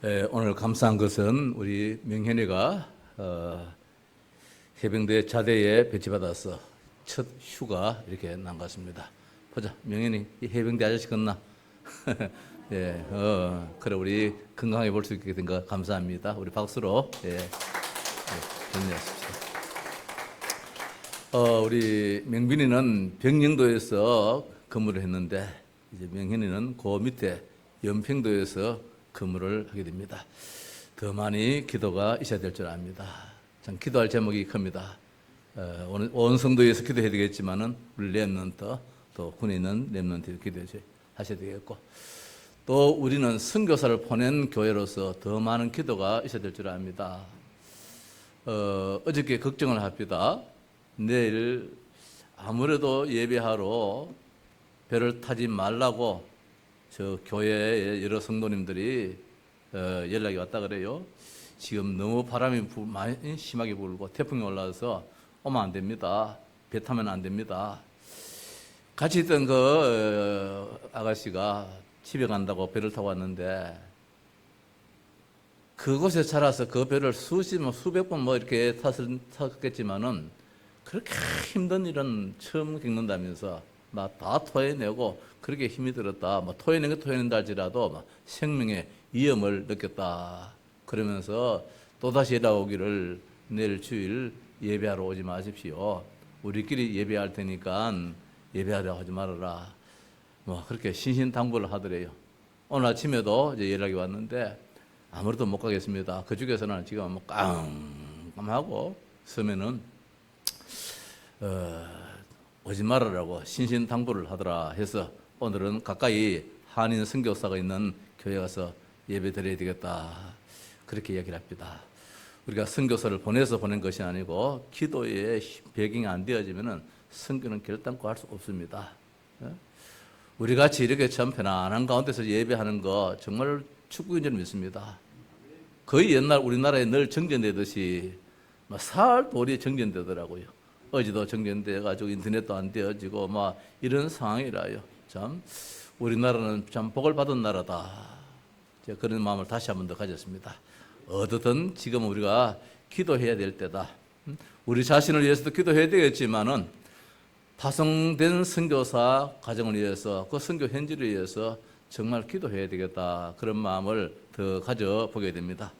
오늘 감사한 것은 우리 명현이가 해병대 자대에 배치받아서 첫 휴가 이렇게 난 것 같습니다. 보자, 명현이 이 해병대 아저씨 같나? 예, 그래 우리 건강하게 볼 수 있게 된 거 감사합니다. 우리 박수로 격려하십시다. 우리 명빈이는 병영도에서 근무를 했는데 이제 명현이는 그 밑에 연평도에서 근무를 하게 됩니다. 더 많이 기도가 있어야 될 줄 압니다. 참 기도할 제목이 큽니다. 온 성도에서 기도해야 되겠지만은 우리 렘넌트 또 군에 있는 렘넌트 기도하셔야 되겠고, 또 우리는 선교사를 보낸 교회로서 더 많은 기도가 있어야 될 줄 압니다. 어저께 걱정을 합니다. 내일 아무래도 예배하러 배를 타지 말라고 저 교회의 여러 성도님들이 연락이 왔다 그래요. 지금 너무 바람이 많이 심하게 불고 태풍이 올라와서 오면 안 됩니다. 배 타면 안 됩니다. 같이 있던 그 아가씨가 집에 간다고 배를 타고 왔는데 그곳에 살아서 그 배를 수백 번 이렇게 탔겠지만은 그렇게 힘든 일은 처음 겪는다면서 막 다 토해내고 그렇게 힘이 들었다. 토해낸다 할지라도 생명의 위험을 느꼈다. 그러면서 또다시 연락오기를 내일 주일 예배하러 오지 마십시오. 우리끼리 예배할 테니까 예배하려 하지 말아라. 그렇게 신신당부를 하더래요. 오늘 아침에도 이제 연락이 왔는데 아무래도 못 가겠습니다. 그중에서는 지금 깜깜하고 서면은 오지 말아라고 신신당부를 하더라 해서 오늘은 가까이 한인 선교사가 있는 교회 가서 예배 드려야 되겠다, 그렇게 이야기를 합니다. 우리가 선교사를 보낸 것이 아니고 기도의 배경이 안 되어지면은 선교는 결단코 할 수 없습니다. 우리 같이 이렇게 참 편안한 가운데서 예배하는 거 정말 축복인 줄 믿습니다. 거의 옛날 우리나라에 늘 정전되듯이 살돌이 정전되더라고요. 어제도 정전돼가지고 인터넷도 안 되어지고 이런 상황이라요. 참 우리나라는 참 복을 받은 나라다. 그런 마음을 다시 한 번 더 가졌습니다. 어떻든 지금 우리가 기도해야 될 때다. 우리 자신을 위해서도 기도해야 되겠지만은 파송된 선교사 가정을 위해서, 그 선교 현지를 위해서 정말 기도해야 되겠다, 그런 마음을 더 가져보게 됩니다.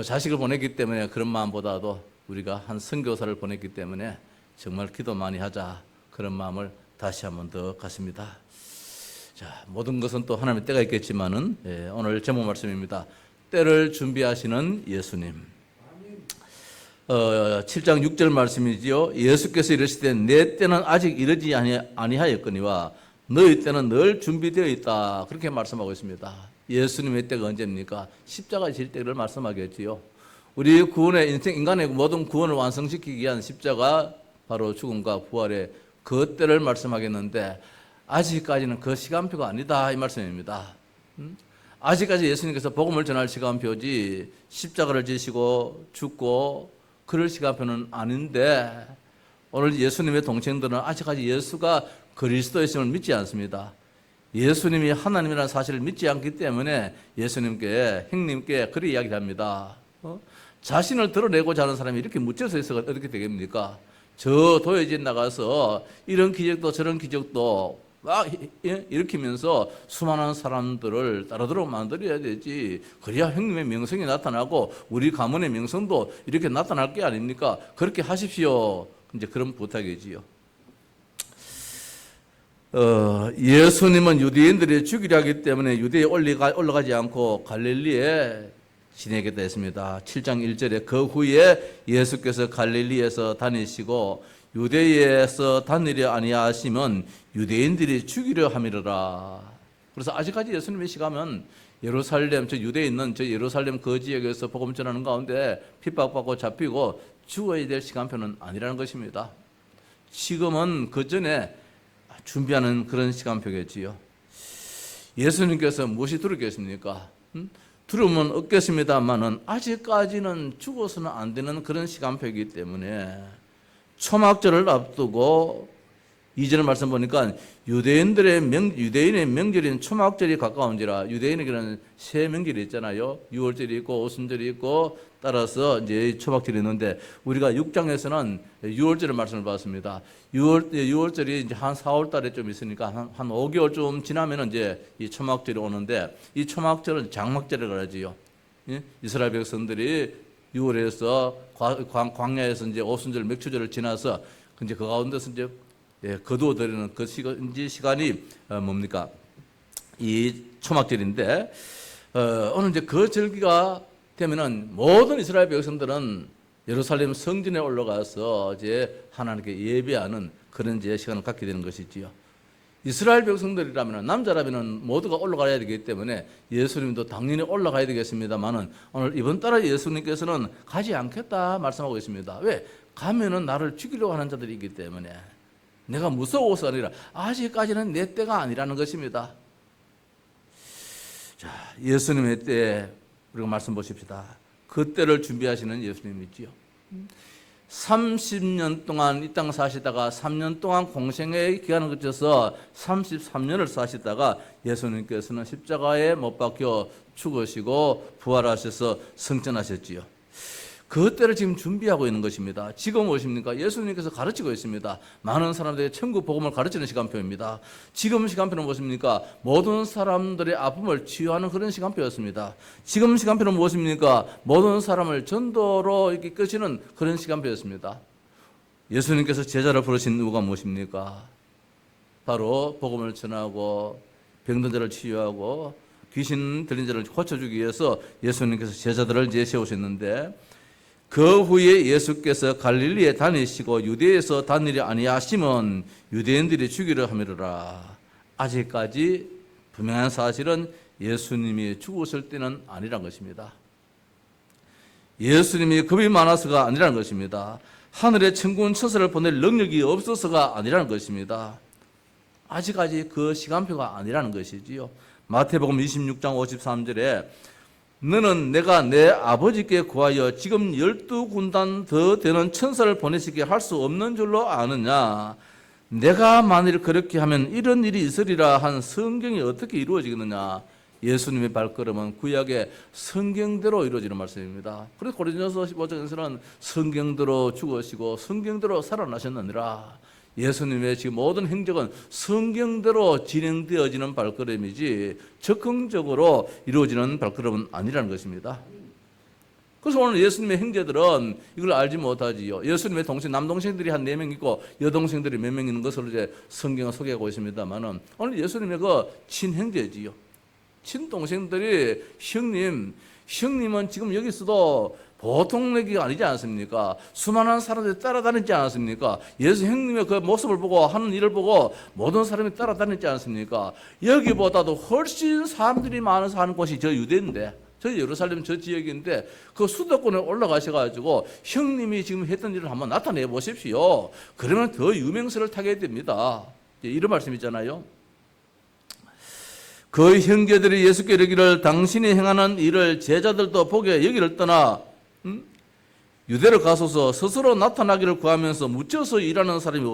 자식을 보냈기 때문에 그런 마음보다도 우리가 한 선교사를 보냈기 때문에 정말 기도 많이 하자, 그런 마음을 다시 한 번 더 갖습니다. 자, 모든 것은 또 하나님의 때가 있겠지만은 오늘 제목 말씀입니다. 때를 준비하시는 예수님. 7장 6절 말씀이지요. 예수께서 이르시되 내 때는 아직 이르지 아니하였거니와 너희 때는 늘 준비되어 있다, 그렇게 말씀하고 있습니다. 예수님의 때가 언제입니까? 십자가 질 때를 말씀하겠지요. 우리 구원의 인간의 모든 구원을 완성시키기 위한 십자가, 바로 죽음과 부활의 그 때를 말씀하겠는데 아직까지는 그 시간표가 아니다, 이 말씀입니다. 아직까지 예수님께서 복음을 전할 시간표지 십자가를 지시고 죽고 그럴 시간표는 아닌데, 오늘 예수님의 동생들은 아직까지 예수가 그리스도이심을 믿지 않습니다. 예수님이 하나님이라는 사실을 믿지 않기 때문에 예수님께, 형님께 그렇게 이야기를 합니다. 자신을 드러내고자 하는 사람이 이렇게 묻혀서 있어가 어떻게 되겠습니까? 저 도회지에 나가서 이런 기적도 저런 기적도 막 일으키면서 수많은 사람들을 따르도록 만들어야 되지. 그래야 형님의 명성이 나타나고 우리 가문의 명성도 이렇게 나타날 게 아닙니까? 그렇게 하십시오. 이제 그런 부탁이지요. 예수님은 유대인들이 죽이려 하기 때문에 유대에 올라가지 않고 갈릴리에 지내겠다 했습니다. 7장 1절에 그 후에 예수께서 갈릴리에서 다니시고 유대에서 다니려 아니하시면 유대인들이 죽이려 함이로라. 그래서 아직까지 예수님의 시간은 예루살렘, 저 유대에 있는 저 예루살렘 그 지역에서 복음 전하는 가운데 핍박받고 잡히고 죽어야 될 시간표는 아니라는 것입니다. 지금은 그 전에 준비하는 그런 시간표겠지요. 예수님께서 무엇이 두렵겠습니까? 두려움은 없겠습니다만은 아직까지는 죽어서는 안 되는 그런 시간표이기 때문에 초막절을 앞두고 이전의 말씀 보니까 유대인의 명절인 초막절이 가까운지라. 유대인에게는 세 명절이 있잖아요. 유월절이 있고 오순절이 있고 따라서 이제 초막절이 있는데 우리가 6장에서는 유월절의 말씀을 봤습니다. 유월절이 이제 한 4월 달에 좀 있으니까 한 5개월 좀 지나면 이제 이 초막절이 오는데 이 초막절은 장막절이라고 하지요. 예? 이스라엘 백성들이 6월에서 광야에서 이제 오순절 맥추절을 지나서 이제 그 가운데서 이제 거두어 드리는 그 시간이 뭡니까? 이 초막절인데 오늘 이제 그 절기가 되면은 모든 이스라엘 백성들은 예루살렘 성전에 올라가서 이제 하나님께 예배하는 그런 이제 시간을 갖게 되는 것이지요. 이스라엘 백성들이라면 남자라면 모두가 올라가야 되기 때문에 예수님도 당연히 올라가야 되겠습니다만은 오늘 이번 달에 예수님께서는 가지 않겠다 말씀하고 있습니다. 왜? 가면은 나를 죽이려고 하는 자들이 있기 때문에. 내가 무서워서 아니라 아직까지는 내 때가 아니라는 것입니다. 자, 예수님의 때 우리가 말씀 보십시다. 그 때를 준비하시는 예수님이지요. 30년 동안 이 땅 사시다가 3년 동안 공생의 기간을 거쳐서 33년을 사시다가 예수님께서는 십자가에 못 박혀 죽으시고 부활하셔서 승천하셨지요. 그 때를 지금 준비하고 있는 것입니다. 지금 무엇입니까? 예수님께서 가르치고 있습니다. 많은 사람들이 천국 복음을 가르치는 시간표입니다. 지금 시간표는 무엇입니까? 모든 사람들의 아픔을 치유하는 그런 시간표였습니다. 지금 시간표는 무엇입니까? 모든 사람을 전도로 이끄시는 그런 시간표였습니다. 예수님께서 제자를 부르신 이유가 무엇입니까? 바로 복음을 전하고 병든 자를 치유하고 귀신 들린 자를 고쳐주기 위해서 예수님께서 제자들을 이제 세우셨는데 그 후에 예수께서 갈릴리에 다니시고 유대에서 다니려 아니하시면 유대인들이 죽이려 함이로라. 아직까지 분명한 사실은 예수님이 죽으실 때는 아니란 것입니다. 예수님이 겁이 많아서가 아니라는 것입니다. 하늘에 천군 천사를 보낼 능력이 없어서가 아니라는 것입니다. 아직까지 그 시간표가 아니라는 것이지요. 마태복음 26장 53절에 너는 내가 내 아버지께 구하여 지금 12군단 더 되는 천사를 보내시게 할 수 없는 줄로 아느냐. 내가 만일 그렇게 하면 이런 일이 있으리라 한 성경이 어떻게 이루어지겠느냐. 예수님의 발걸음은 구약의 성경대로 이루어지는 말씀입니다. 그래서 고린도서 15장에서는 성경대로 죽으시고 성경대로 살아나셨느니라. 예수님의 지금 모든 행적은 성경대로 진행되어지는 발걸음이지 적극적으로 이루어지는 발걸음은 아니라는 것입니다. 그래서 오늘 예수님의 형제들은 이걸 알지 못하지요. 예수님의 남동생들이 한 4명 있고 여동생들이 몇 명 있는 것을 이제 성경은 소개하고 있습니다만은 오늘 예수님의 그 친형제지요. 친동생들이 형님은 지금 여기서도 보통 얘기가 아니지 않습니까? 수많은 사람들이 따라다니지 않았습니까? 예수 형님의 그 모습을 보고 하는 일을 보고 모든 사람이 따라다니지 않습니까? 여기보다도 훨씬 사람들이 많아서 하는 곳이 저 유대인데, 저 예루살렘 저 지역인데 그 수도권에 올라가셔가지고 형님이 지금 했던 일을 한번 나타내 보십시오. 그러면 더 유명세를 타게 됩니다. 이런 말씀이잖아요. 그 형제들이 예수께 이르기를 당신이 행하는 일을 제자들도 보게 여기를 떠나 유대로 가소서 스스로 나타나기를 구하면서 묻혀서 일하는 사람이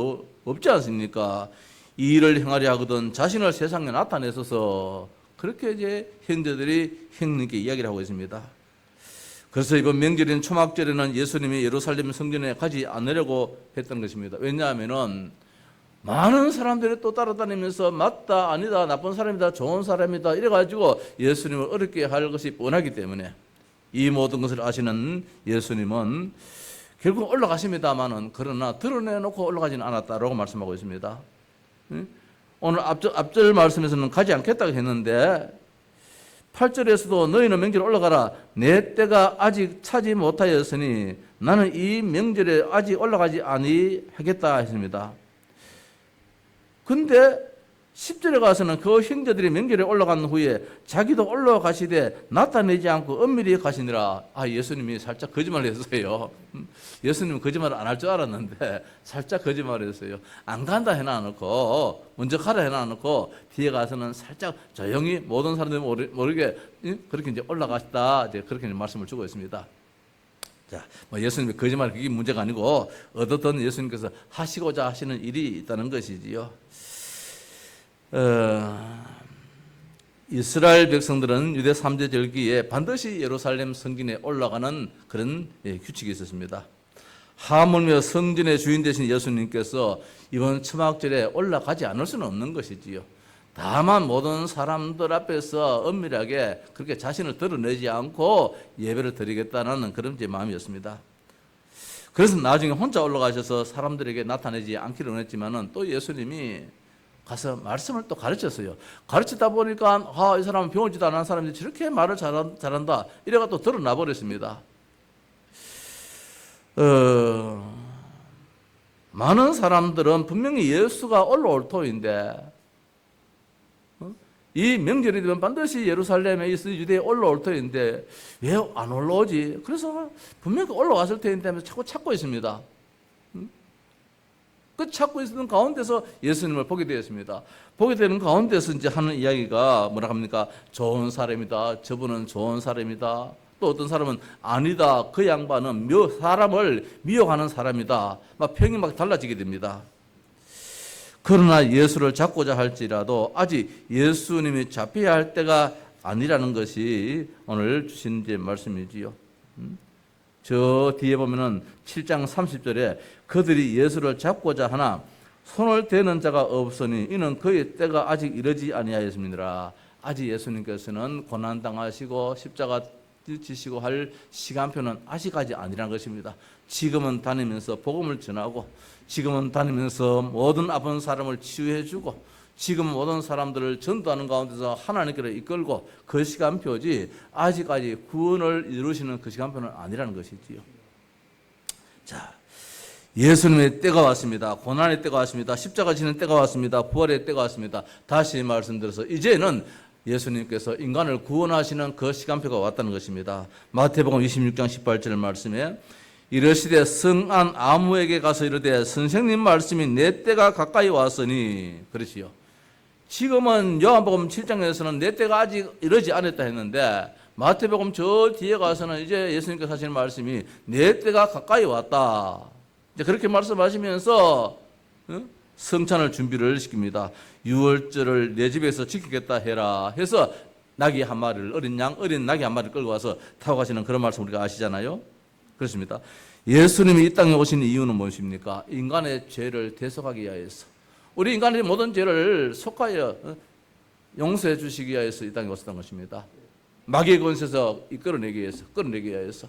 없지 않습니까? 이 일을 행하려 하거든 자신을 세상에 나타내소서. 그렇게 이제 형제들이 형님께 이야기를 하고 있습니다. 그래서 이번 명절인 초막절에는 예수님이 예루살렘 성전에 가지 않으려고 했던 것입니다. 왜냐하면은 많은 사람들이 또 따라다니면서 맞다 아니다 나쁜 사람이다 좋은 사람이다 이래가지고 예수님을 어렵게 할 것이 뻔하기 때문에 이 모든 것을 아시는 예수님은 결국 올라가십니다마는 그러나 드러내놓고 올라가지는 않았다라고 말씀하고 있습니다. 오늘 앞절 말씀에서는 가지 않겠다고 했는데 8절에서도 너희는 명절에 올라가라. 내 때가 아직 차지 못하였으니 나는 이 명절에 아직 올라가지 아니하겠다 했습니다. 근데 10절에 가서는 그 형제들이 명절에 올라간 후에 자기도 올라가시되 나타내지 않고 은밀히 가시니라. 예수님이 살짝 거짓말했어요. 예수님은 거짓말을 안 할 줄 알았는데 살짝 거짓말했어요. 안 간다 해놔놓고 먼저 가라 해놔놓고 뒤에 가서는 살짝 조용히 모든 사람들이 모르게 그렇게 이제 올라가시다 이제 그렇게 말씀을 주고 있습니다. 자, 뭐 예수님의 거짓말 그게 문제가 아니고 어떻든 예수님께서 하시고자 하시는 일이 있다는 것이지요. 이스라엘 백성들은 유대 3대 절기에 반드시 예루살렘 성전에 올라가는 그런 규칙이 있었습니다. 하물며 성전의 주인 되신 예수님께서 이번 초막절에 올라가지 않을 수는 없는 것이지요. 다만 모든 사람들 앞에서 은밀하게 그렇게 자신을 드러내지 않고 예배를 드리겠다는 그런 제 마음이었습니다. 그래서 나중에 혼자 올라가셔서 사람들에게 나타내지 않기를 원했지만은 또 예수님이 가서 말씀을 또 가르쳤어요. 가르치다 보니까 이 사람은 배우지도 않은 사람인데 저렇게 말을 잘한다. 이래가 또 드러나 버렸습니다. 많은 사람들은 분명히 예수가 올라올 터인데 이 명절이 되면 반드시 예루살렘에 있어 유대에 올라올 터인데 왜 안 올라오지? 그래서 분명히 올라왔을 터인데 하면서 자꾸 찾고 있습니다. 그 찾고 있는 가운데서 예수님을 보게 되었습니다. 보게 되는 가운데서 이제 하는 이야기가 뭐라 합니까? 좋은 사람이다. 저분은 좋은 사람이다. 또 어떤 사람은 아니다. 그 양반은 사람을 미워하는 사람이다. 막 평이 막 달라지게 됩니다. 그러나 예수를 잡고자 할지라도 아직 예수님이 잡혀야 할 때가 아니라는 것이 오늘 주신 이제 말씀이지요. 저 뒤에 보면은 7장 30절에 그들이 예수를 잡고자 하나 손을 대는 자가 없으니 이는 그의 때가 아직 이르지 아니하였습니다. 아직 예수님께서는 고난당하시고 십자가 지시고 할 시간표는 아직까지 아니라는 것입니다. 지금은 다니면서 복음을 전하고 지금은 다니면서 모든 아픈 사람을 치유해주고 지금 모든 사람들을 전도하는 가운데서 하나님께로 이끌고 그 시간표지 아직까지 구원을 이루시는 그 시간표는 아니라는 것이지요. 자, 예수님의 때가 왔습니다. 고난의 때가 왔습니다. 십자가 지는 때가 왔습니다. 부활의 때가 왔습니다. 다시 말씀드려서 이제는 예수님께서 인간을 구원하시는 그 시간표가 왔다는 것입니다. 마태복음 26장 18절 말씀에 이르시되 성안 아무에게 가서 이르되 선생님 말씀이 내 때가 가까이 왔으니 그러시요. 지금은 요한복음 7장에서는 내 때가 아직 이르지 않았다 했는데 마태복음 저 뒤에 가서는 이제 예수님께서 하시는 말씀이 내 때가 가까이 왔다. 이제 그렇게 말씀하시면서 성찬을 준비를 시킵니다. 유월절을 내 집에서 지키겠다 해라 해서 나귀 한 마리를 어린 나귀 한 마리를 끌고 와서 타고 가시는 그런 말씀 우리가 아시잖아요. 그렇습니다. 예수님이 이 땅에 오신 이유는 무엇입니까? 인간의 죄를 대속하기 위하여서 우리 인간의 모든 죄를 속하여 용서해 주시기 위하여서 이 땅에 오셨던 것입니다. 마귀의 권세에서 끌어내기 위하여서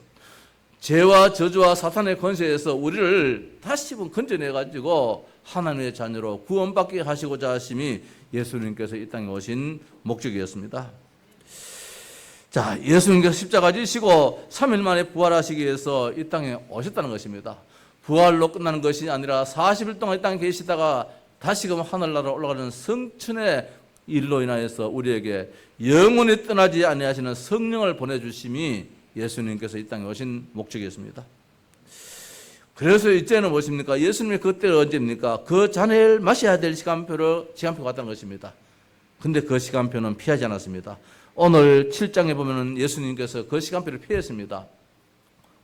죄와 저주와 사탄의 권세에서 우리를 다시 한번 건져내가지고 하나님의 자녀로 구원받게 하시고자 하심이 예수님께서 이 땅에 오신 목적이었습니다. 자, 예수님께서 십자가 지시고 3일 만에 부활하시기 위해서 이 땅에 오셨다는 것입니다. 부활로 끝나는 것이 아니라 40일 동안 이 땅에 계시다가 다시금 하늘나라로 올라가는 성천의 일로 인하여서 우리에게 영원히 떠나지 아니하시는 성령을 보내주심이 예수님께서 이 땅에 오신 목적이었습니다. 그래서 이제는 무엇입니까? 예수님의 그때가 언제입니까? 그 잔을 마셔야 될 시간표가 왔다는 것입니다. 근데 그 시간표는 피하지 않았습니다. 오늘 7장에 보면은 예수님께서 그 시간표를 피했습니다.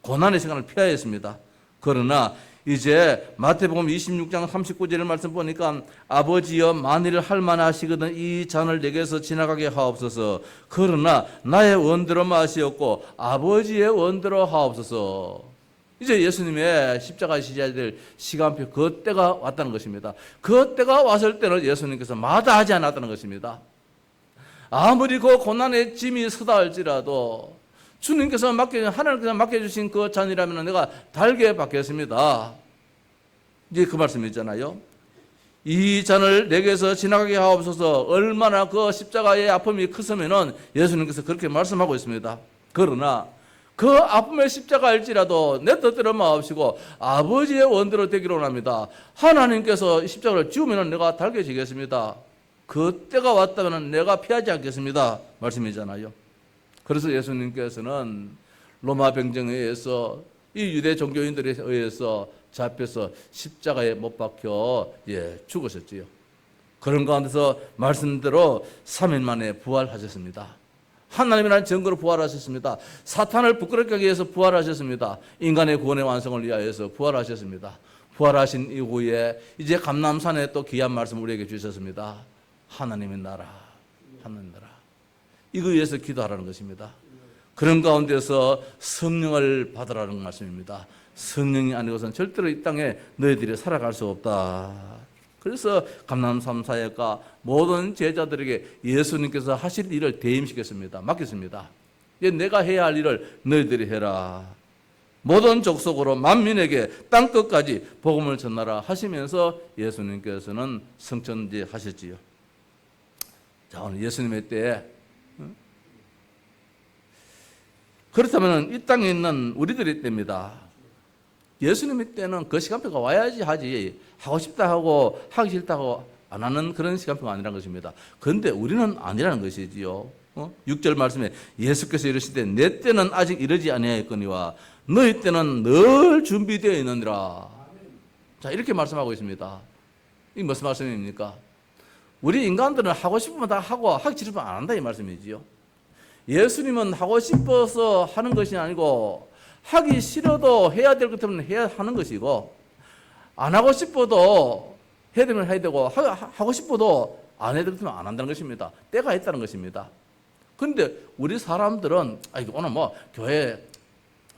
고난의 시간을 피하였습니다. 그러나 이제 마태복음 26장 39절 말씀 보니까 아버지여 만일 할만하시거든 이 잔을 내게서 지나가게 하옵소서. 그러나 나의 원대로 마시옵고 아버지의 원대로 하옵소서. 이제 예수님의 십자가 지셔야 될 시간표 그 때가 왔다는 것입니다. 그 때가 왔을 때는 예수님께서 마다하지 않았다는 것입니다. 아무리 그 고난의 짐이 서다 할지라도 주님께서 하나님께서 맡겨주신 그 잔이라면 내가 달게 받겠습니다. 이제 그 말씀이 있잖아요. 이 잔을 내게서 지나가게 하옵소서. 얼마나 그 십자가의 아픔이 컸으면은 예수님께서 그렇게 말씀하고 있습니다. 그러나 그 아픔의 십자가일지라도 내 뜻대로 마옵시고 아버지의 원대로 되기를 원합니다. 하나님께서 십자가를 지우면 내가 달게 지겠습니다. 그 때가 왔다면 내가 피하지 않겠습니다. 말씀이잖아요. 그래서 예수님께서는 로마 병정에 의해서 이 유대 종교인들에 의해서 잡혀서 십자가에 못 박혀 죽으셨지요. 그런 가운데서 말씀대로 3일 만에 부활하셨습니다. 하나님이라는 증거로 부활하셨습니다. 사탄을 부끄럽게 하기 위해서 부활하셨습니다. 인간의 구원의 완성을 위하여서 부활하셨습니다. 부활하신 이후에 이제 감람산에 또 귀한 말씀을 우리에게 주셨습니다. 하나님의 나라, 하나님의 나라. 이거 위해서 기도하라는 것입니다. 그런 가운데서 성령을 받으라는 말씀입니다. 성령이 아니고서는 절대로 이 땅에 너희들이 살아갈 수 없다. 그래서 감람산 사역과 모든 제자들에게 예수님께서 하실 일을 대임시켰습니다. 맡겼습니다. 이제 내가 해야 할 일을 너희들이 해라. 모든 족속으로 만민에게 땅끝까지 복음을 전하라 하시면서 예수님께서는 성천지 하셨지요. 자, 오늘 예수님의 때에 그렇다면 이 땅에 있는 우리들의 때입니다. 예수님의 때는 그 시간표가 와야지 하지, 하고 싶다 하고 하기 싫다 하고 안 하는 그런 시간표가 아니라는 것입니다. 그런데 우리는 아니라는 것이지요. 6절 말씀에 예수께서 이르시되 내 때는 아직 이르지 아니하였거니와 너희 때는 늘 준비되어 있느니라. 자, 이렇게 말씀하고 있습니다. 이게 무슨 말씀입니까? 우리 인간들은 하고 싶으면 다 하고 하기 싫으면 안 한다 이 말씀이지요. 예수님은 하고 싶어서 하는 것이 아니고 하기 싫어도 해야 될 것 때문에 해야 하는 것이고, 안 하고 싶어도 해야 되면 해야 되고, 하고 싶어도 안 해야 될 것 때문에 안 한다는 것입니다. 때가 있다는 것입니다. 그런데 우리 사람들은 오늘 뭐 교회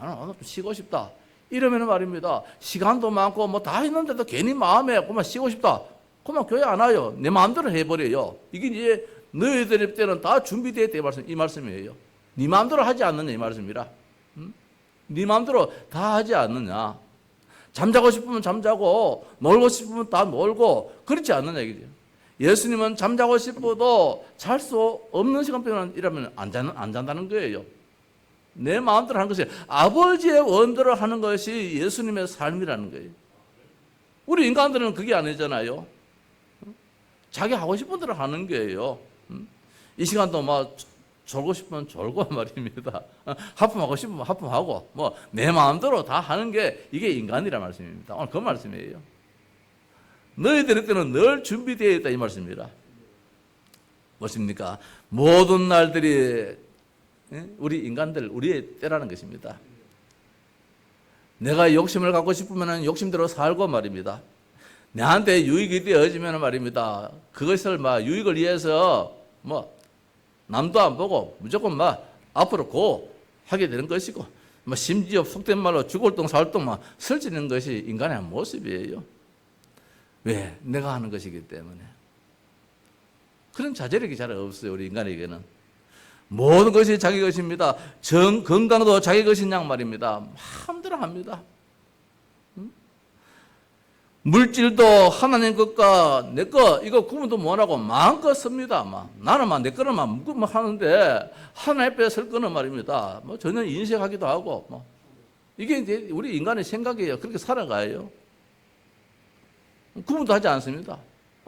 오늘 좀 쉬고 싶다 이러면 말입니다. 시간도 많고 뭐 다 했는데도 괜히 마음에 그만 쉬고 싶다. 그만 교회 안 와요. 내 마음대로 해버려요. 이게 이제 너희들 때는 다 준비되어 있다 이 말씀이에요. 네 마음대로 하지 않느냐 이 말씀이라. 네 마음대로 다 하지 않느냐. 잠자고 싶으면 잠자고 놀고 싶으면 다 놀고 그렇지 않느냐 이거죠. 예수님은 잠자고 싶어도 잘 수 없는 시간표라면 안 잔다는 거예요. 내 마음대로 하는 것이 아버지의 원대로 하는 것이 예수님의 삶이라는 거예요. 우리 인간들은 그게 아니잖아요. 자기 하고 싶은 대로 하는 거예요. 이 시간도 막 졸고 싶으면 졸고 말입니다. 하품하고 싶으면 하품하고 뭐 내 마음대로 다 하는 게 이게 인간이란 말씀입니다. 오늘 그 말씀이에요. 너희들 때는 늘 준비되어 있다 이 말씀입니다. 무엇입니까? 모든 날들이 우리 인간들 우리의 때라는 것입니다. 내가 욕심을 갖고 싶으면 욕심대로 살고 말입니다. 내한테 유익이 되어지면 말입니다. 그것을 막 유익을 위해서 뭐 남도 안 보고 무조건 막 앞으로 고 하게 되는 것이고, 뭐 심지어 속된 말로 죽을 똥 살 똥 막 설치는 것이 인간의 모습이에요. 왜? 내가 하는 것이기 때문에. 그런 자제력이 잘 없어요, 우리 인간에게는. 모든 것이 자기 것입니다. 건강도 자기 것인 양 말입니다. 마음대로 합니다. 물질도 하나님 것과 내 것 이거 구분도 못하고 마음껏 씁니다. 나는 내 거는 묶으면 하는데 하나님 앞에 설 거는 말입니다. 뭐 전혀 인색하기도 하고 이게 이제 우리 인간의 생각이에요. 그렇게 살아가요. 구분도 하지 않습니다.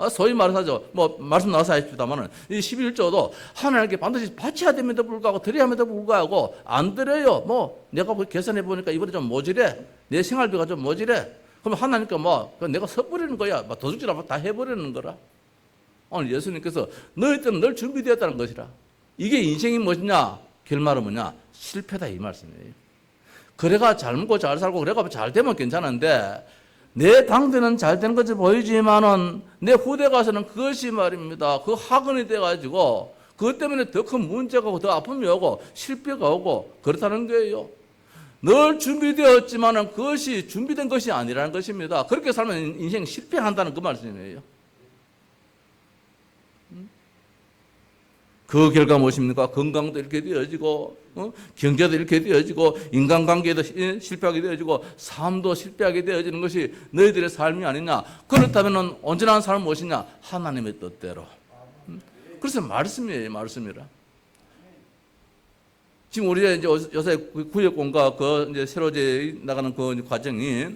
소위 말해서 뭐 말씀 나와서 하십니다만은 이 11조도 하나님께 반드시 바쳐야 됨에도 불구하고 드려야 함에도 불구하고 안 드려요. 뭐 내가 계산해 보니까 이번에 좀 모자래. 내 생활비가 좀 모자래. 그럼 하나님께 내가 섣부리는 거야. 도둑질하면 다 해버리는 거라. 오늘 예수님께서 너희 때는 늘 준비되었다는 것이라. 이게 인생이 무엇이냐? 결말은 뭐냐? 실패다 이 말씀이에요. 그래가 잘 먹고 잘 살고 그래가 잘 되면 괜찮은데 내 당대는 잘 되는 것이 보이지만은 내 후대 가서는 그것이 말입니다. 그 학원이 돼가지고 그것 때문에 더 큰 문제가 오고 더 아픔이 오고 실패가 오고 그렇다는 거예요. 늘 준비되었지만은 그것이 준비된 것이 아니라는 것입니다. 그렇게 살면 인생 실패한다는 그 말씀이에요. 그 결과 무엇입니까? 건강도 이렇게 되어지고 경제도 이렇게 되어지고 인간관계도 실패하게 되어지고 삶도 실패하게 되어지는 것이 너희들의 삶이 아니냐. 그렇다면 온전한 삶은 무엇이냐? 하나님의 뜻대로. 그래서 말씀이에요. 말씀이라. 지금 우리가 이제 요새 구역공과 이제 새로 나가는 그 과정이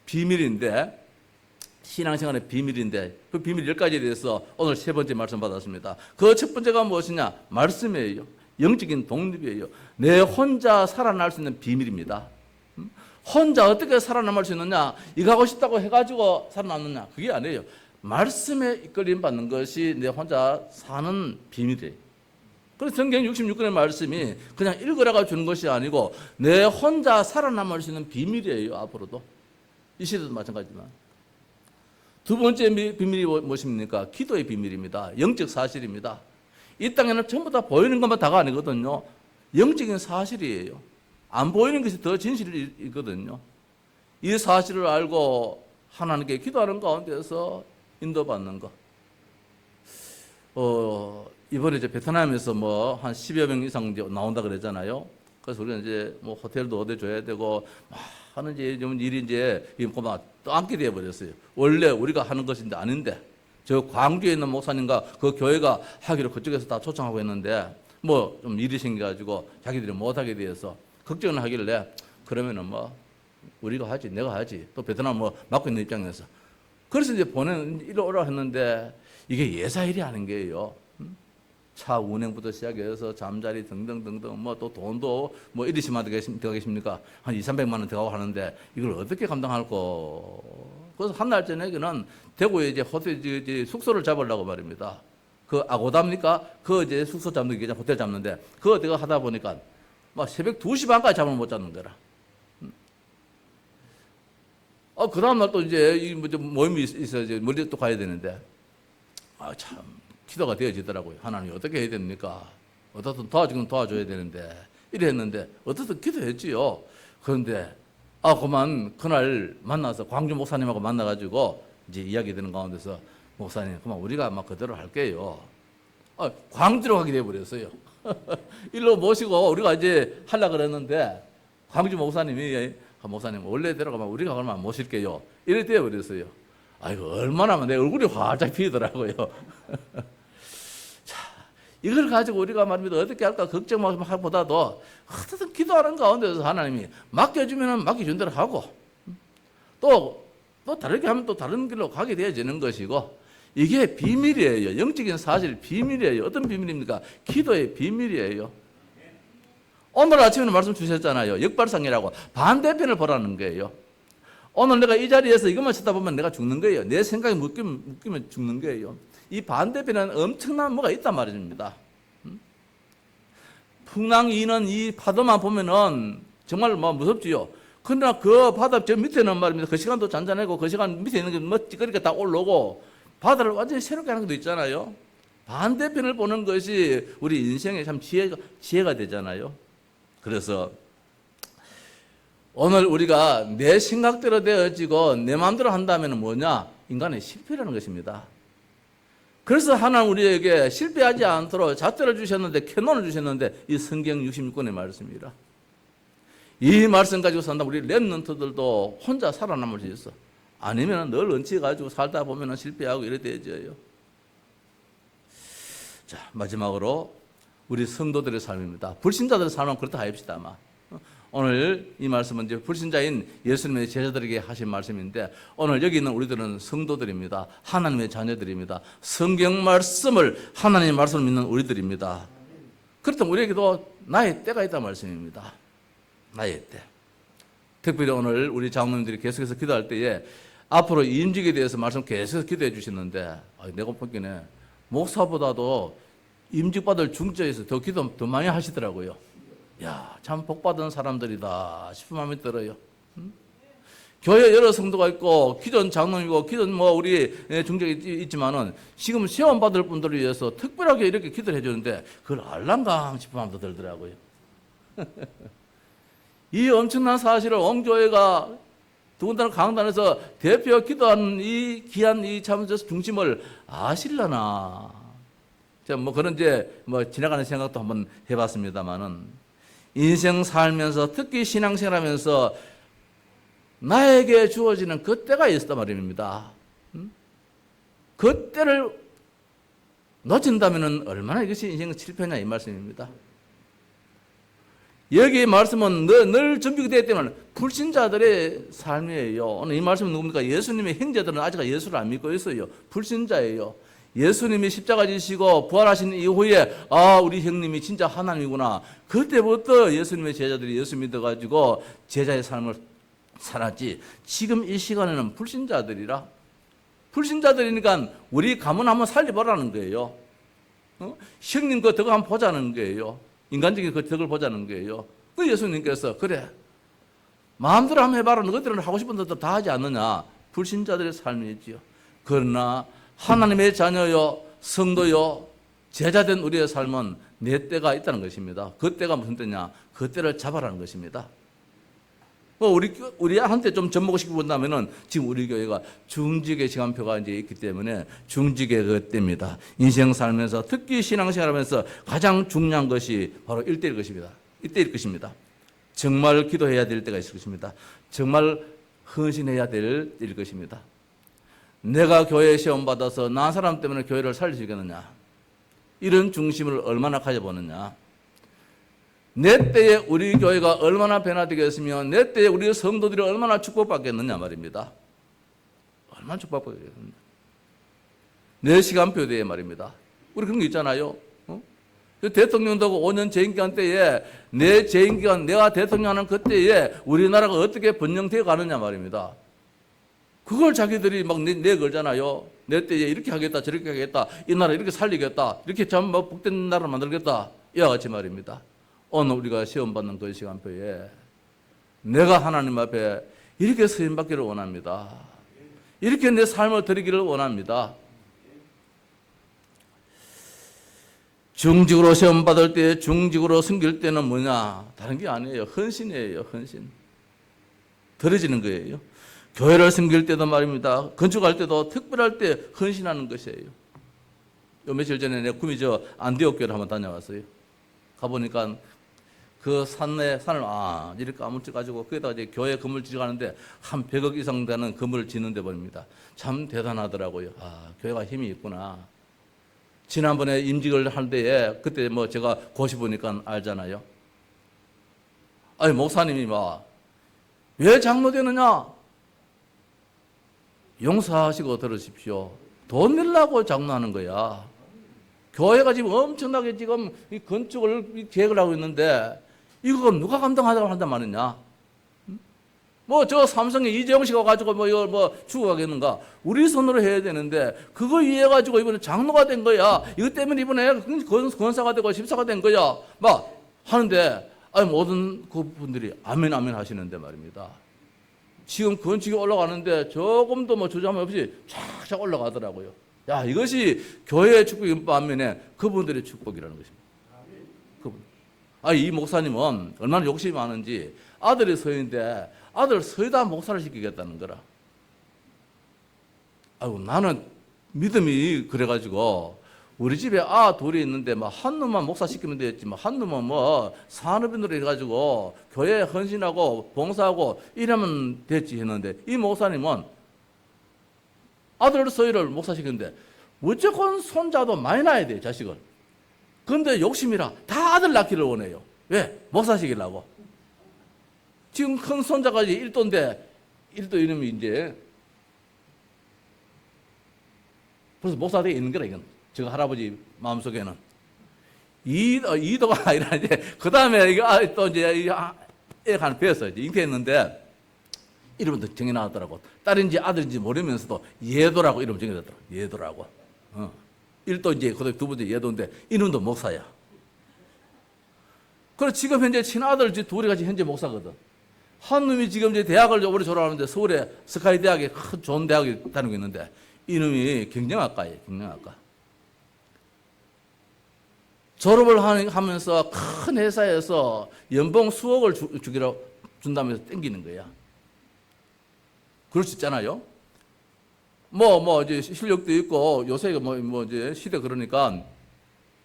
비밀인데, 신앙생활의 비밀인데, 그 비밀 10가지에 대해서 오늘 3번째 말씀 받았습니다. 그 첫 번째가 무엇이냐? 말씀이에요. 영적인 독립이에요. 내 혼자 살아날 수 있는 비밀입니다. 혼자 어떻게 살아남을 수 있느냐? 이거 하고 싶다고 해가지고 살아남느냐? 그게 아니에요. 말씀에 이끌림 받는 것이 내 혼자 사는 비밀이에요. 그래서 성경 66권의 말씀이 그냥 읽으라고 주는 것이 아니고 내 혼자 살아남을 수 있는 비밀이에요. 앞으로도. 이 시대도 마찬가지지만. 두 번째 비밀이 무엇입니까? 기도의 비밀입니다. 영적 사실입니다. 이 땅에는 전부 다 보이는 것만 다가 아니거든요. 영적인 사실이에요. 안 보이는 것이 더 진실이거든요. 이 사실을 알고 하나님께 기도하는 가운데서 인도받는 것. 이번에 이제 베트남에서 뭐 한 10여 명 이상 이제 나온다 그랬잖아요. 그래서 우리가 이제 뭐 호텔도 얻어줘야 되고 막 하는 이제 일이 이제 막 떠안게 되어 버렸어요. 원래 우리가 하는 것인데 아닌데 저 광주에 있는 목사님과 그 교회가 하기로 그쪽에서 다 초청하고 했는데 뭐 좀 일이 생겨가지고 자기들이 못하게 돼서 걱정을 하길래 그러면은 뭐 우리가 하지, 내가 하지. 또 베트남 뭐 맡고 있는 입장에서 그래서 이제 이러라 했는데 이게 예사일이 아닌 거예요. 차 운행부터 시작해서 잠자리 등등등등 뭐 또 돈도 뭐 이리시만 들어가겠습니까? 한 200~300만 원 들어가고 하는데 이걸 어떻게 감당할 거? 그래서 한 날 저녁에는 대구에 이제 호텔 이제 숙소를 잡으려고 말입니다. 그 아고다입니까? 그 이제 숙소 잡는 게 호텔 잡는데 그거 내가 하다 보니까 막 새벽 2시 반까지 잠을 못 잤는 거라. 그 다음날 또 이제 이 모임이 있어야 이제 멀리 또 가야 되는데 참 기도가 되어지더라고요. 하나님 어떻게 해야 됩니까? 어떻든 도와줘야 되는데 이래 했는데 어떻든 기도했지요. 그런데 그만 그날 만나서 광주 목사님하고 만나가지고 이제 이야기 되는 가운데서 목사님 그만 우리가 막 그대로 할게요. 광주로 가게 돼버렸어요. 일로 모시고 우리가 이제 하려고 그랬는데 광주 목사님이 목사님 원래대로 가면 우리가 그러면 모실게요. 이래 되어버렸어요. 아이고 얼마나 내 얼굴이 활짝 피더라고요. 자, 이걸 가지고 우리가 말입니다. 어떻게 할까 걱정보다도 어떻든 기도하는 가운데서 하나님이 맡겨주면 맡겨준 대로 하고 또 다르게 하면 또 다른 길로 가게 되어지는 것이고 이게 비밀이에요. 영적인 사실 비밀이에요. 어떤 비밀입니까? 기도의 비밀이에요. 오늘 아침에는 말씀 주셨잖아요. 역발상이라고 반대편을 보라는 거예요. 오늘 내가 이 자리에서 이것만 찾다 보면 내가 죽는 거예요. 내 생각이 묶이면 죽는 거예요. 이 반대편에는 엄청난 뭐가 있단 말입니다. 풍랑이는 이 파도만 보면은 정말 뭐 무섭지요. 그러나 그 바다 저 밑에는 말입니다. 그 시간도 잔잔하고 그 시간 밑에 있는 게 뭐 찌그리게 다 올라오고 바다를 완전히 새롭게 하는 것도 있잖아요. 반대편을 보는 것이 우리 인생의 참 지혜가 되잖아요. 그래서 오늘 우리가 내 생각대로 되어지고 내 마음대로 한다면 뭐냐? 인간의 실패라는 것입니다. 그래서 하나님 우리에게 실패하지 않도록 잣대를 주셨는데 캐논을 주셨는데 이 성경 66권의 말씀이라. 이 말씀 가지고 산다 우리 랩런트들도 혼자 살아남을 수 있어. 아니면 늘 얹혀가지고 살다 보면 실패하고 이래 되어져요. 자, 마지막으로 우리 성도들의 삶입니다. 불신자들의 삶은 그렇다 합시다 아마. 오늘 이 말씀은 이제 불신자인 예수님의 제자들에게 하신 말씀인데 오늘 여기 있는 우리들은 성도들입니다. 하나님의 자녀들입니다. 성경 말씀을 하나님의 말씀을 믿는 우리들입니다. 그렇다면 우리에게도 나의 때가 있다는 말씀입니다. 나의 때. 특별히 오늘 우리 장로님들이 계속해서 기도할 때에 앞으로 임직에 대해서 말씀 계속해서 기도해 주시는데 내가 보기에는 목사보다도 임직받을 중저에서 더 기도 더 많이 하시더라고요. 야, 참 복받은 사람들이다 싶은 마음이 들어요. 교회 여러 성도가 있고 기존 장로이고 기존 뭐 우리 중직이 있지만은 지금 시험 받을 분들을 위해서 특별하게 이렇게 기도를 해주는데 그걸 알랑강 싶은 마음도 들더라고요. 이 엄청난 사실을 온 교회가 더군다나 강단에서 대표 기도하는 이 귀한 이 참 중심을 아실려나? 자, 뭐 그런 이제 뭐 지나가는 생각도 한번 해봤습니다만은. 인생 살면서 특히 신앙생활하면서 나에게 주어지는 그 때가 있었단 말입니다. 그 때를 놓친다면 얼마나 이것이 인생의 실패냐 이 말씀입니다. 여기 말씀은 늘 준비가 되기 때문에 불신자들의 삶이에요. 오늘 이 말씀은 누굽니까? 예수님의 형제들은 아직 예수를 안 믿고 있어요. 불신자예요. 예수님이 십자가 지시고 부활하신 이후에 우리 형님이 진짜 하나님이구나. 그때부터 예수님의 제자들이 예수 믿어가지고 제자의 삶을 살았지. 지금 이 시간에는 불신자들이라. 불신자들이니까 우리 가문 한번 살려보라는 거예요. 형님 그 덕을 한번 보자는 거예요. 인간적인 그 덕을 보자는 거예요. 그 예수님께서 그래 마음대로 한번 해봐라. 너희들은 하고 싶은 대로 다 하지 않느냐. 불신자들의 삶이지요. 그러나 하나님의 자녀요 성도요 제자된 우리의 삶은 내 때가 있다는 것입니다. 그 때가 무슨 때냐? 그 때를 잡아라는 것입니다. 우리한테 좀 접목시키고 본다면은 지금 우리 교회가 중직의 시간표가 이제 있기 때문에 중직의 그 때입니다. 인생 살면서 특히 신앙생활하면서 가장 중요한 것이 바로 일대일 것입니다. 이때일 것입니다. 정말 기도해야 될 때가 있을 것입니다. 정말 헌신해야 될 때일 것입니다. 내가 교회에 시험 받아서 나 사람 때문에 교회를 살릴 수 있겠느냐? 이런 중심을 얼마나 가져보느냐? 내 때에 우리 교회가 얼마나 변화되겠으며 내 때에 우리 성도들이 얼마나 축복받겠느냐 말입니다. 얼마나 축복받겠느냐. 내 시간표대에 말입니다. 우리 그런 거 있잖아요. 대통령도 5년 재임기간 때에 내 재임기간 내가 대통령하는 그때에 우리나라가 어떻게 번영되어 가느냐 말입니다. 그걸 자기들이 막 내걸잖아요. 내 때에 이렇게 하겠다 저렇게 하겠다 이 나라 이렇게 살리겠다 이렇게 참 복된 나라를 만들겠다 이와 같이 말입니다. 오늘 우리가 시험받는 그 시간표에 내가 하나님 앞에 이렇게 서임받기를 원합니다. 이렇게 내 삶을 드리기를 원합니다. 중직으로 시험받을 때 중직으로 섬길 때는 뭐냐? 다른 게 아니에요. 헌신이에요. 헌신. 드려지는 거예요. 교회를 섬길 때도 말입니다. 건축할 때도 특별할 때 헌신하는 것이에요. 요 며칠 전에 내 구미 안디옥 교회를 한번 다녀왔어요. 가보니까 그 산을 이렇게 까물쳐 가지고 거기다가 이제 교회 건물 지어가는데 한 100억 이상 되는 건물을 짓는 데 보입니다. 참 대단하더라고요. 교회가 힘이 있구나. 지난번에 임직을 할 때에 그때 뭐 제가 고시 보니까 알잖아요. 아니 목사님이 왜 장로 되느냐? 용서하시고 들으십시오. 돈 내려고 장로하는 거야. 교회가 지금 엄청나게 지금 이 건축을 계획을 하고 있는데 이거 누가 감당하자고 한단 말이냐? 저 삼성의 이재용 씨가 가지고 이걸 죽어가겠는가? 우리 손으로 해야 되는데 그거 이해해가지고 이번에 장로가 된 거야. 이것 때문에 이번에 권사가 되고 집사가 된 거야. 하는데 모든 그분들이 아멘 아멘 하시는데 말입니다. 지금 건축이 올라가는데 조금도 조짐 없이 쫙쫙 올라가더라고요. 이것이 교회의 축복인 반면에 그분들의 축복이라는 것입니다. 이 목사님은 얼마나 욕심이 많은지 아들이 서인데 아들 서이다 목사를 시키겠다는 거라. 나는 믿음이 그래가지고 우리 집에 둘이 있는데 한 놈만 목사 시키면 되겠지 한 놈은 산업인으로 해가지고 교회에 헌신하고 봉사하고 이러면 됐지 했는데 이 목사님은 아들 서이를 목사 시키는데 무조건 손자도 많이 낳아야 돼 자식을. 그런데 욕심이라 다 아들 낳기를 원해요. 왜? 목사 시키려고. 지금 큰 손자까지 1도인데 1도 이름이 이제 벌써 목사 되어 있는 거라 이건. 저 할아버지 마음속에는 2도가 아니라 이제 그 다음에 이거 또 이제 애가 하나 배웠어요. 잉태했는데 이름도 정해 나왔더라고. 딸인지 아들인지 모르면서도 예도라고 이름 정해졌더라고. 예도라고. 1도 이제 그 두 번째 예도인데 이놈도 목사야. 그래서 지금 현재 친아들 둘이 같이 현재 목사거든. 한 놈이 지금 이제 대학을 올해 졸업하는데 서울에 스카이 대학에 큰 좋은 대학에 다니고 있는데 이놈이 경영학과예요. 경영학과. 졸업을 하면서 큰 회사에서 연봉 수억을 준다면서 땡기는 거야. 그럴 수 있잖아요. 이제 실력도 있고 요새 이제 시대 그러니까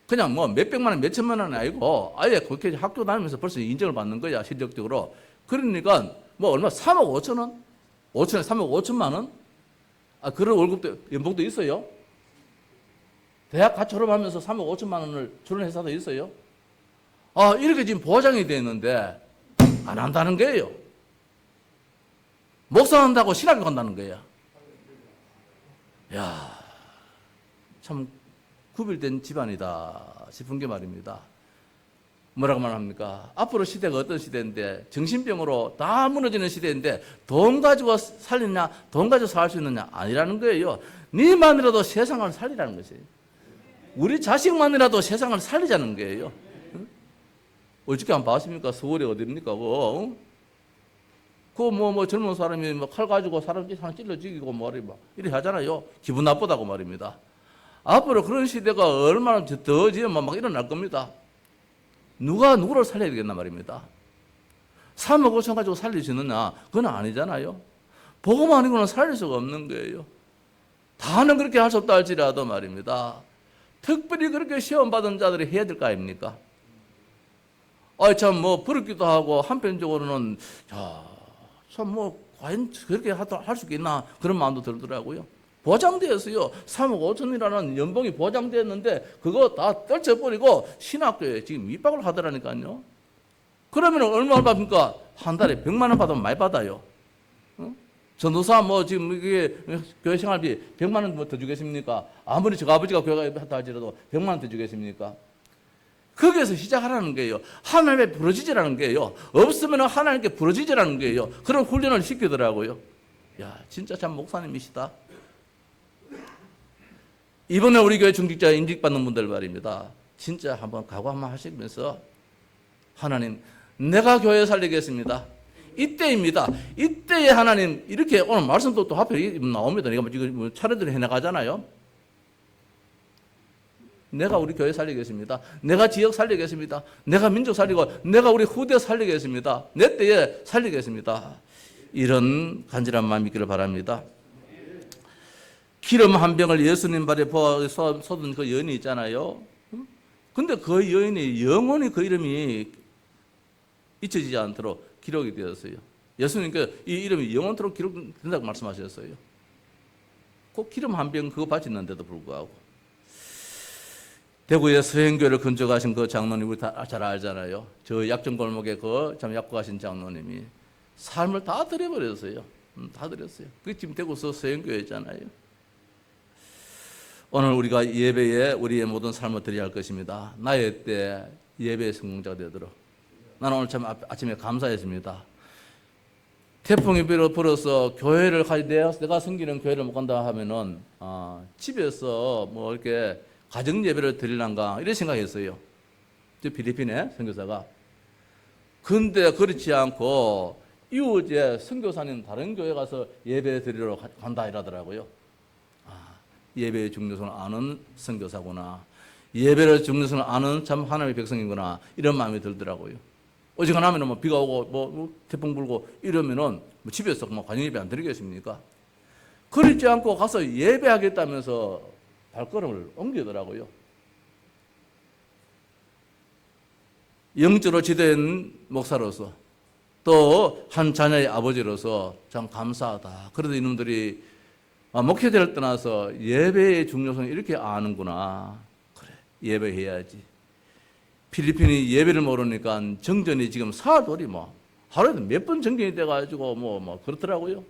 그냥 몇백만 원, 몇천만 원은 아니고 아예 그렇게 학교 다니면서 벌써 인정을 받는 거야, 실력적으로. 그러니까 얼마 3억 5천 원? 5천에 3억 5천만 원? 그런 월급도, 연봉도 있어요. 대학 같이 졸업하면서 3억 5천만 원을 주는 회사도 있어요. 이렇게 지금 보장이 되어 있는데 안 한다는 거예요. 목사한다고 신학교 간다는 거야. 참 구별된 집안이다 싶은 게 말입니다. 뭐라고 말합니까? 앞으로 시대가 어떤 시대인데 정신병으로 다 무너지는 시대인데 돈 가지고 살리냐, 돈 가지고 살 수 있느냐 아니라는 거예요. 니만이라도 세상을 살리라는 것이에요. 우리 자식만이라도 세상을 살리자는 거예요. 어저께 한번 봤습니까? 서울에 어디입니까? 젊은 사람이 칼 가지고 사람 찔러 죽이고 이래 하잖아요. 기분 나쁘다고 말입니다. 앞으로 그런 시대가 얼마나 더 지으면 막 일어날 겁니다. 누가 누구를 살려야 되겠나 말입니다. 3억 5천 가지고 살릴 수 있느냐? 그건 아니잖아요. 복음 아니고는 살릴 수가 없는 거예요. 다는 그렇게 할 수 없다 할지라도 말입니다. 특별히 그렇게 시험받은 자들이 해야 될 거 아닙니까? 부럽기도 하고, 한편적으로는, 과연 그렇게 할 수 있겠나? 그런 마음도 들더라고요. 보장되었어요. 3억 5천이라는 연봉이 보장되었는데, 그거 다 떨쳐버리고, 신학교에 지금 밑박을 하더라니까요. 그러면 얼마나 받습니까? 한 달에 100만 원 받으면 많이 받아요. 전도사 지금 이게 교회 생활비 100만 원 더 주겠습니까? 아무리 저 아버지가 교회가 했다 할지라도 100만 원 더 주겠습니까? 거기에서 시작하라는 거예요. 하나님의 부르짖으라는 거예요. 없으면 하나님께 부르짖으라는 거예요. 그런 훈련을 시키더라고요. 야, 진짜 참 목사님이시다. 이번에 우리 교회 중직자 임직받는 분들 말입니다. 진짜 한번 각오 한번 하시면서 하나님, 내가 교회 살리겠습니다. 이때입니다. 이때에 하나님, 이렇게 오늘 말씀도 또 앞에 나옵니다. 내가 지금 차례대로 해나가잖아요. 내가 우리 교회 살리겠습니다. 내가 지역 살리겠습니다. 내가 민족 살리고, 내가 우리 후대 살리겠습니다. 내 때에 살리겠습니다. 이런 간절한 마음이 있기를 바랍니다. 기름 한 병을 예수님 발에 쏟은 그 여인이 있잖아요. 근데 그 여인이 영원히 그 이름이 잊혀지지 않도록 기록이 되었어요. 예수님께서 이 이름이 영원토록 기록된다고 말씀하셨어요. 꼭 기름 한 병 그거 바쳤는데도 불구하고. 대구에 서행교회를 건축하신 그 장로님 우리 다 잘 알잖아요. 저 약정골목에 그 참 약국하신 장로님이 삶을 다 드려버렸어요. 다 드렸어요. 그게 지금 대구서 서행교회잖아요. 오늘 우리가 예배에 우리의 모든 삶을 드려야 할 것입니다. 나의 때 예배의 성공자가 되도록. 나는 오늘 참 아침에 감사했습니다. 태풍이 불어서 교회를 내가 섬기는 교회를 못 간다 하면은 집에서 이렇게 가정 예배를 드리란가 이런 생각했어요. 저 필리핀의 선교사가. 근데 그렇지 않고 이웃에 선교사님 다른 교회 가서 예배 드리러 간다 이러더라고요. 예배의 중요성을 아는 선교사구나. 예배를 중요성을 아는 참 하나님의 백성이구나. 이런 마음이 들더라고요. 어지간하면 비가 오고 태풍 불고 이러면은 집에서 관영 예배 안 드리겠습니까? 그렇지 않고 가서 예배하겠다면서 발걸음을 옮기더라고요. 영적으로 지된 목사로서 또 한 자녀의 아버지로서 참 감사하다. 그래도 이놈들이 목회자를 떠나서 예배의 중요성을 이렇게 아는구나. 그래, 예배해야지. 필리핀이 예배를 모르니까 정전이 지금 사흘이 하루에도 몇 번 정전이 돼가지고 그렇더라고요.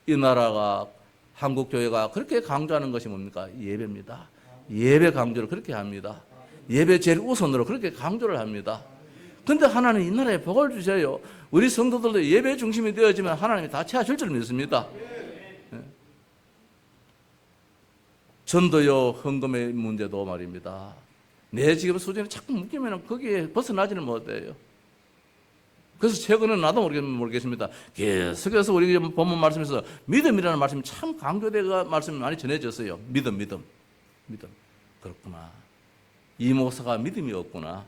이 나라가 한국 교회가 그렇게 강조하는 것이 뭡니까? 예배입니다. 예배 강조를 그렇게 합니다. 예배 제일 우선으로 그렇게 강조를 합니다. 근데 하나님 이 나라에 복을 주셔요. 우리 성도들도 예배 중심이 되어지면 하나님이 다 채워줄 줄 믿습니다. 전도요 헌금의 문제도 말입니다. 내 지금 수준이 자꾸 묶이면 거기에 벗어나지는 못해요. 그래서 최근에 나도 모르겠습니다. 계속해서 우리 본문 말씀에서 믿음이라는 말씀이 참 강조되가 말씀이 많이 전해졌어요. 믿음. 그렇구나. 이 목사가 믿음이 없구나.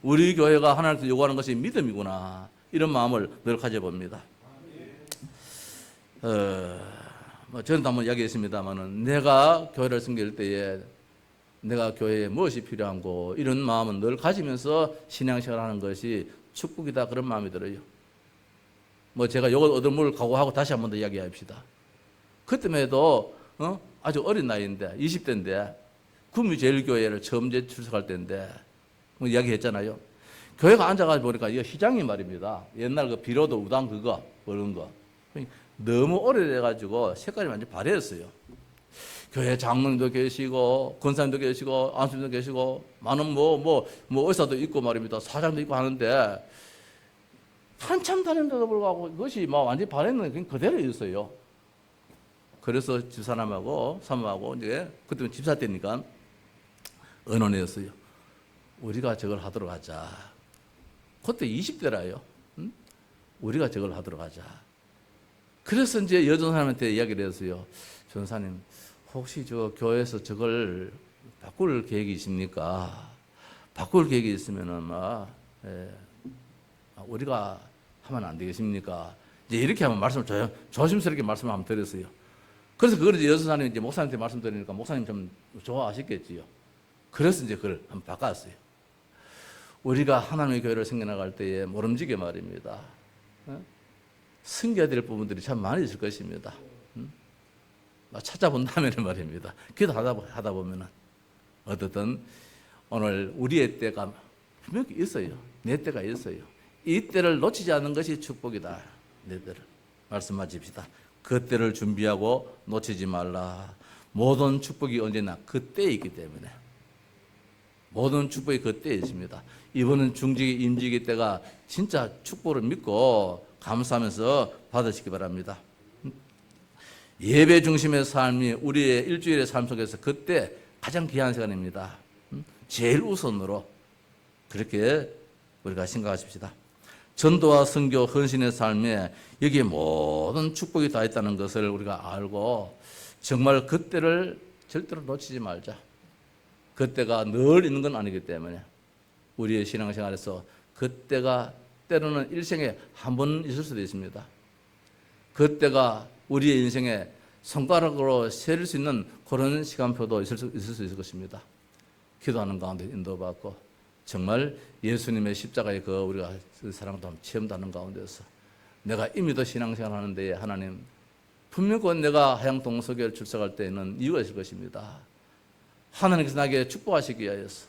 우리 교회가 하나님께서 요구하는 것이 믿음이구나. 이런 마음을 늘 가져봅니다. 저는 한번 이야기했습니다만은 내가 교회를 섬길 때에 내가 교회에 무엇이 필요한고 이런 마음은 늘 가지면서 신앙생활을 하는 것이 축복이다 그런 마음이 들어요. 제가 요거 얻을 물 각오하고 다시 한 번 더 이야기합시다. 그때만 해도 아주 어린 나이인데 20대인데 구미제일교회를 처음 출석할 때인데 이야기했잖아요. 교회가 앉아가지고 보니까 이 시장이 말입니다. 옛날 그 비로도 우당 그런 거 너무 오래돼가지고 색깔이 완전 바래졌어요. 교회 장로님도 계시고 권사님도 계시고 안수님도 계시고 많은 의사도 있고 말입니다. 사장도 있고 하는데 한참 다녔는데도 불구하고 그것이 완전히 바랬는 그냥 그대로 있어요. 그래서 집사람하고 사모하고 이제 그때는 집사 때니까 의논했어요. 우리가 저걸 하도록 하자. 그때 20대라요. 응? 우리가 저걸 하도록 하자. 그래서 이제 여전사님한테 이야기를 했어요. 전사님, 혹시 저 교회에서 저걸 바꿀 계획이 있습니까? 바꿀 계획이 있으면은 우리가 하면 안 되겠습니까? 이제 이렇게 하면 말씀을 조심스럽게 말씀을 한번 드렸어요. 그래서 그걸 이제 여전사님 이제 목사님한테 말씀드리니까 목사님 좀 좋아하셨겠지요. 그래서 이제 그걸 한번 바꿨어요. 우리가 하나님의 교회를 생겨나갈 때에 모름지게 말입니다. 숨겨야 될 부분들이 참 많이 있을 것입니다. 찾아본다면 말입니다. 기도하다 보면은 어떻든 오늘 우리의 때가 분명히 있어요. 내 때가 있어요. 이 때를 놓치지 않는 것이 축복이다. 내 때를 말씀하십시다. 그 때를 준비하고 놓치지 말라. 모든 축복이 언제나 그때에 있기 때문에 모든 축복이 그때에 있습니다. 이번은 중직이 임직의 때가 진짜 축복을 믿고 감사하면서 받으시기 바랍니다. 예배 중심의 삶이 우리의 일주일의 삶 속에서 그때 가장 귀한 시간입니다. 제일 우선으로 그렇게 우리가 생각하십시다. 전도와 선교, 헌신의 삶에 여기에 모든 축복이 다 있다는 것을 우리가 알고 정말 그때를 절대로 놓치지 말자. 그때가 늘 있는 건 아니기 때문에 우리의 신앙생활에서 그때가 때로는 일생에 한 번 있을 수도 있습니다. 그때가 우리의 인생에 손가락으로 세릴 수 있는 그런 시간표도 있을 수 있을 것입니다. 기도하는 가운데 인도받고 정말 예수님의 십자가의 그 우리가 사랑도 체험도 하는 가운데서 내가 이미도 신앙생활 하는데 하나님 분명히 내가 하양 동서교회를 출석할 때에는 이유가 있을 것입니다. 하나님께서 나에게 축복하시기 위하여서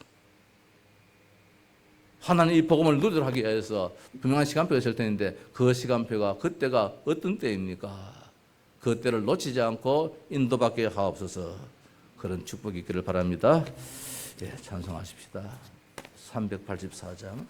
하나님 이 복음을 누리도록 하기 위해서 분명한 시간표가 있을 텐데 그 시간표가 그때가 어떤 때입니까? 그 때를 놓치지 않고 인도받게 하옵소서. 그런 축복이 있기를 바랍니다. 예, 찬송하십시다. 384장